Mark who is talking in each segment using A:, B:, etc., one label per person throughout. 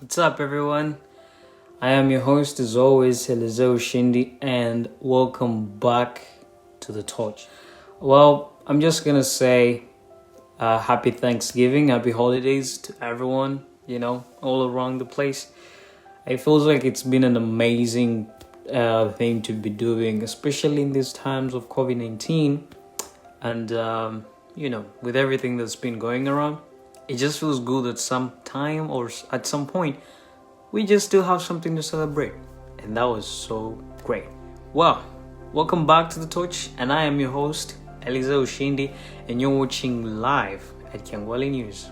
A: What's up, everyone? I am your host, as always, Elyse Ushindi, and welcome back to the torch. Well, I'm just gonna say happy Thanksgiving, happy holidays to everyone, all around the place. It feels like it's been an amazing thing to be doing, especially in these times of COVID-19 and, with everything that's been going around. It just feels good at some time or at some point we just still have something to celebrate, and that was so great. Well, welcome back to the torch, and I am your host Elyse Ushindi, and you're watching live at Kyangwali News.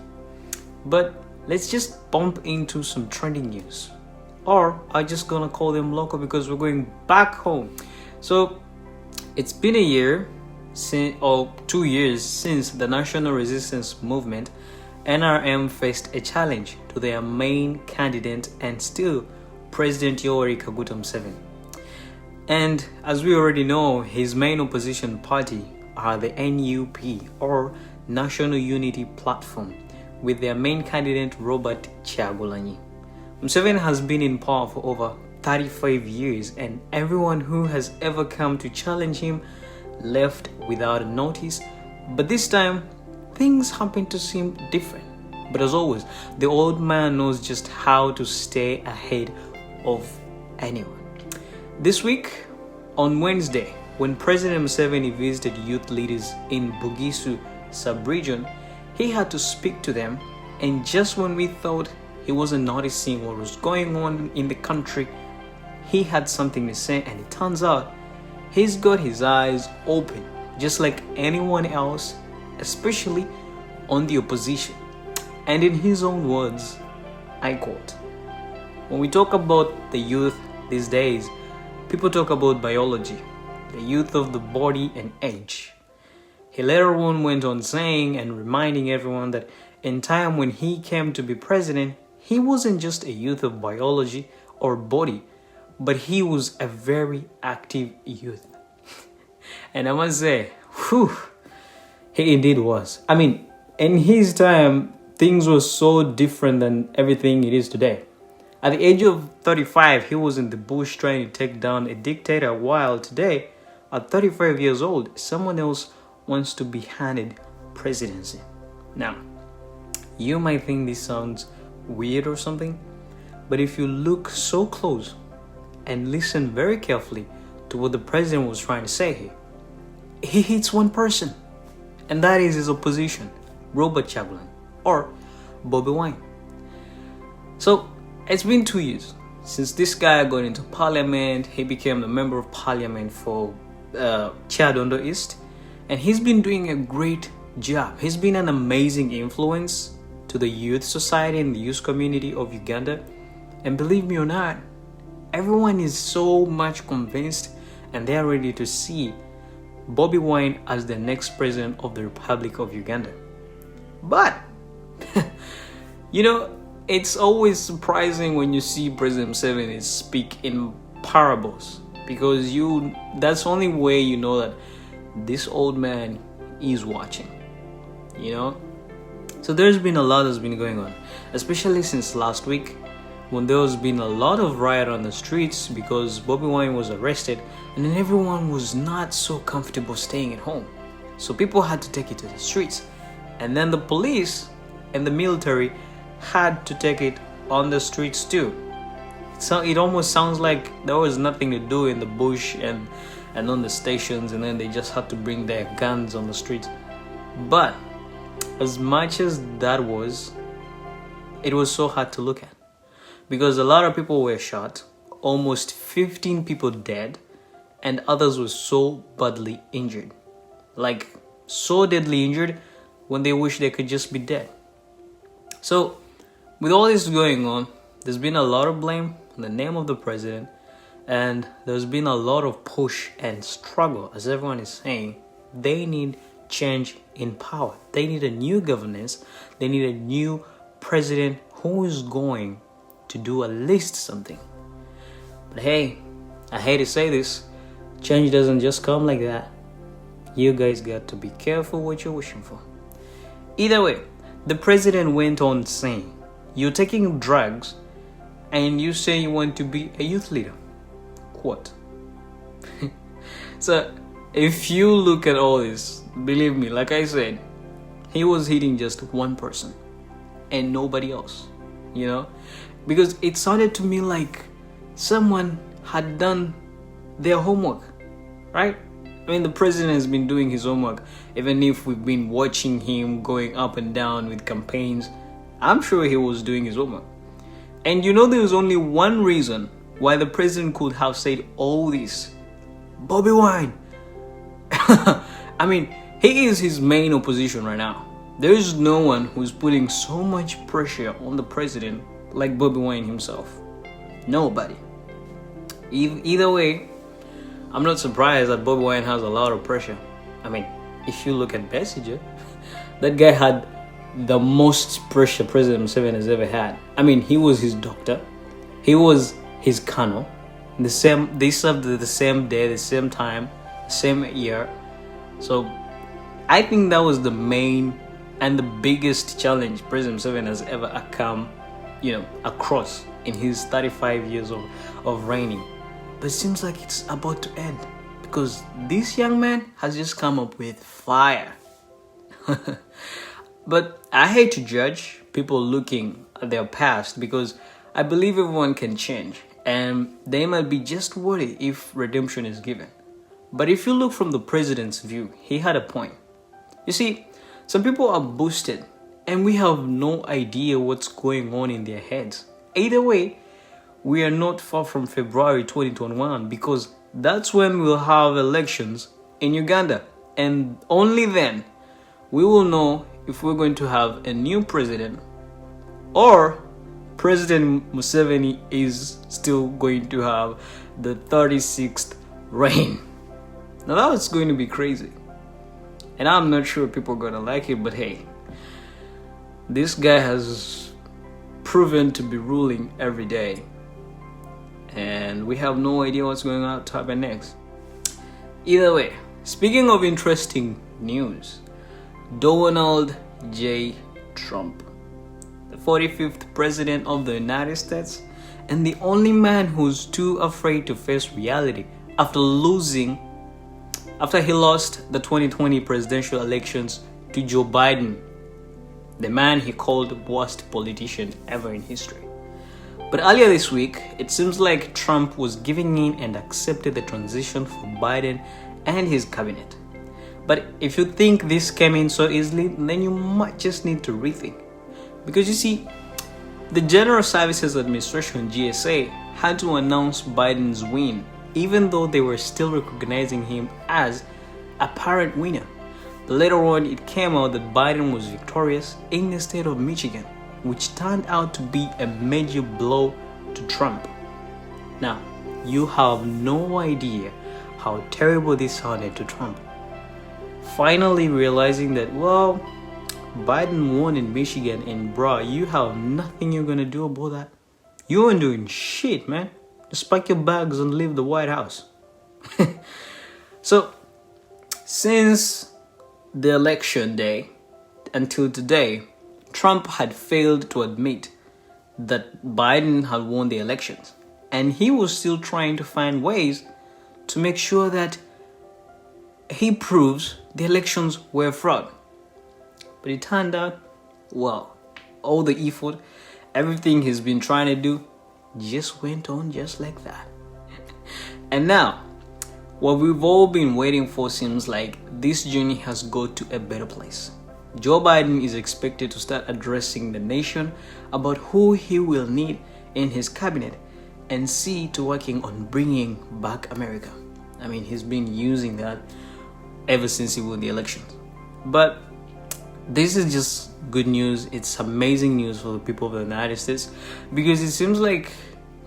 A: But let's just bump into some trending news, or I'm just gonna call them local because we're going back home. So it's been a year or 2 years since the National Resistance Movement NRM faced a challenge to their main candidate and still President Yoweri Kaguta Museveni. And as we already know, his main opposition party are the NUP, or National Unity Platform, with their main candidate Robert Kyagulanyi. Museveni has been in power for over 35 years, and everyone who has ever come to challenge him left without a notice. But this time, things happen to seem different. But as always, the old man knows just how to stay ahead of anyone. This week, on Wednesday, when President Museveni visited youth leaders in Bugisu Sub-region, he had to speak to them, and just when we thought he wasn't noticing what was going on in the country, he had something to say, and it turns out he's got his eyes open, just like anyone else, especially on the opposition. And in his own words, I quote, "When we talk about the youth these days, people talk about biology, the youth of the body and age." He later on went on saying and reminding everyone that in time when he came to be president, he wasn't just a youth of biology or body, but he was a very active youth. And I must say, he indeed was. I mean, in his time, things were so different than everything it is today. At the age of 35, he was in the bush trying to take down a dictator, while today, at 35 years old, someone else wants to be handed presidency. Now, you might think this sounds weird or something, but if you look so close and listen very carefully to what the president was trying to say here, he hits one person, and that is his opposition, Robert Kyagulanyi, or Bobi Wine. So it's been 2 years since this guy got into parliament. He became the member of parliament for Chadondo East, and he's been doing a great job. He's been an amazing influence to the youth society and the youth community of Uganda. And believe me or not, everyone is so much convinced and they're ready to see Bobi Wine as the next president of the Republic of Uganda. But, it's always surprising when you see President Museveni speak in parables, because that's the only way you know that this old man is watching, So there's been a lot that's been going on, especially since last week, when there's been a lot of riot on the streets because Bobi Wine was arrested, and then everyone was not so comfortable staying at home. So people had to take it to the streets. And then the police and the military had to take it on the streets too. So it almost sounds like there was nothing to do in the bush and on the stations, and then they just had to bring their guns on the streets. But as much as that was, it was so hard to look at, because a lot of people were shot, almost 15 people dead, and others were so badly injured. Like, so deadly injured when they wish they could just be dead. So, with all this going on, there's been a lot of blame in the name of the president, and there's been a lot of push and struggle, as everyone is saying. They need change in power. They need a new governance. They need a new president who is going to do at least something. But hey, I hate to say this, change doesn't just come like that. You guys got to be careful what you're wishing for. Either way, the president went on saying, "You're taking drugs and you say you want to be a youth leader. What? So if you look at all this, believe me, like I said, he was hitting just one person and nobody else, because it sounded to me like someone had done their homework, right? I mean, the president has been doing his homework, even if we've been watching him going up and down with campaigns. I'm sure he was doing his homework. And there was only one reason why the president could have said all this. Bobby Wine. I mean, he is his main opposition right now. There is no one who's putting so much pressure on the president like Bobby Wine himself. Nobody. Either way, I'm not surprised that Bobby Wine has a lot of pressure. I mean, if you look at Besigye, that guy had the most pressure President Museveni has ever had. I mean, he was his doctor. He was his colonel. They served the same day, the same time, same year. So I think that was the main and the biggest challenge President Museveni has ever come, across in his 35 years of reigning. But it seems like it's about to end because this young man has just come up with fire. But I hate to judge people looking at their past because I believe everyone can change and they might be just worthy if redemption is given. But if you look from the president's view, he had a point. You see, some people are boosted and we have no idea what's going on in their heads. Either way, we are not far from February 2021 because that's when we'll have elections in Uganda. And only then we will know if we're going to have a new president or President Museveni is still going to have the 36th reign. Now that's going to be crazy. And I'm not sure people are going to like it, but hey, this guy has proven to be ruling every day. And we have no idea what's going to happen next. Either way, speaking of interesting news, Donald J. Trump, the 45th president of the United States and the only man who's too afraid to face reality after he lost the 2020 presidential elections to Joe Biden, the man he called the worst politician ever in history. But earlier this week, it seems like Trump was giving in and accepted the transition for Biden and his cabinet. But if you think this came in so easily, then you might just need to rethink. Because you see, the General Services Administration, GSA, had to announce Biden's win, even though they were still recognizing him as apparent winner. But later on, it came out that Biden was victorious in the state of Michigan, which turned out to be a major blow to Trump. Now, you have no idea how terrible this sounded to Trump. Finally realizing that, well, Biden won in Michigan and bruh, you have nothing you're gonna do about that. You ain't doing shit, man. Just pack your bags and leave the White House. So, since the election day until today, Trump had failed to admit that Biden had won the elections. And he was still trying to find ways to make sure that he proves the elections were fraud. But it turned out, well, all the effort, everything he's been trying to do just went on just like that. And now, what we've all been waiting for seems like this journey has got to a better place. Joe Biden is expected to start addressing the nation about who he will need in his cabinet and see to working on bringing back America. I mean, he's been using that ever since he won the elections. But this is just good news. It's amazing news for the people of the United States because it seems like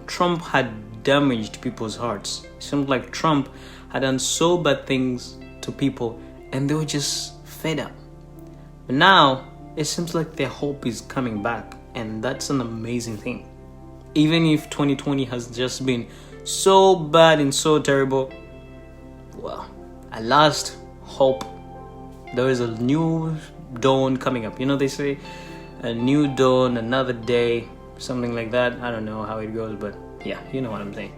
A: Trump had damaged people's hearts. It seems like Trump had done so bad things to people and they were just fed up. But now, it seems like their hope is coming back, and that's an amazing thing. Even if 2020 has just been so bad and so terrible, well, at last, hope. There is a new dawn coming up. They say, a new dawn, another day. something like that. I don't know how it goes, but yeah, you know what I'm saying.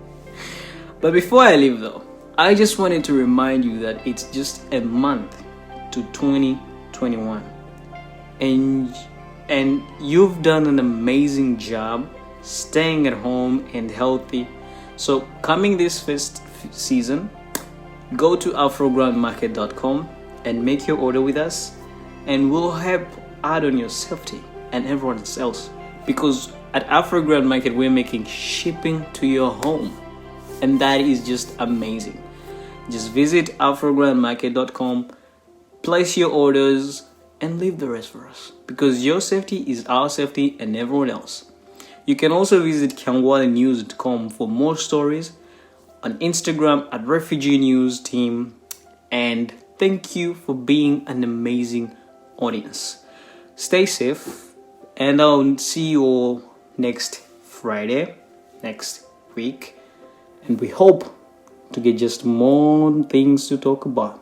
A: But before I leave though, I just wanted to remind you that it's just a month to 2021, and you've done an amazing job staying at home and healthy. So coming this first season, go to afrograndmarket.com and make your order with us, and we'll help add on your safety and everyone else, because at Afro Grand Market we're making shipping to your home, and that is just amazing. Just visit afrograndmarket.com, place your orders, and leave the rest for us, because your safety is our safety and everyone else. You can also visit kangwalenews.com for more stories, on Instagram at Refugee News Team, and thank you for being an amazing audience. Stay safe, and I'll see you all next Friday, next week, and we hope to get just more things to talk about.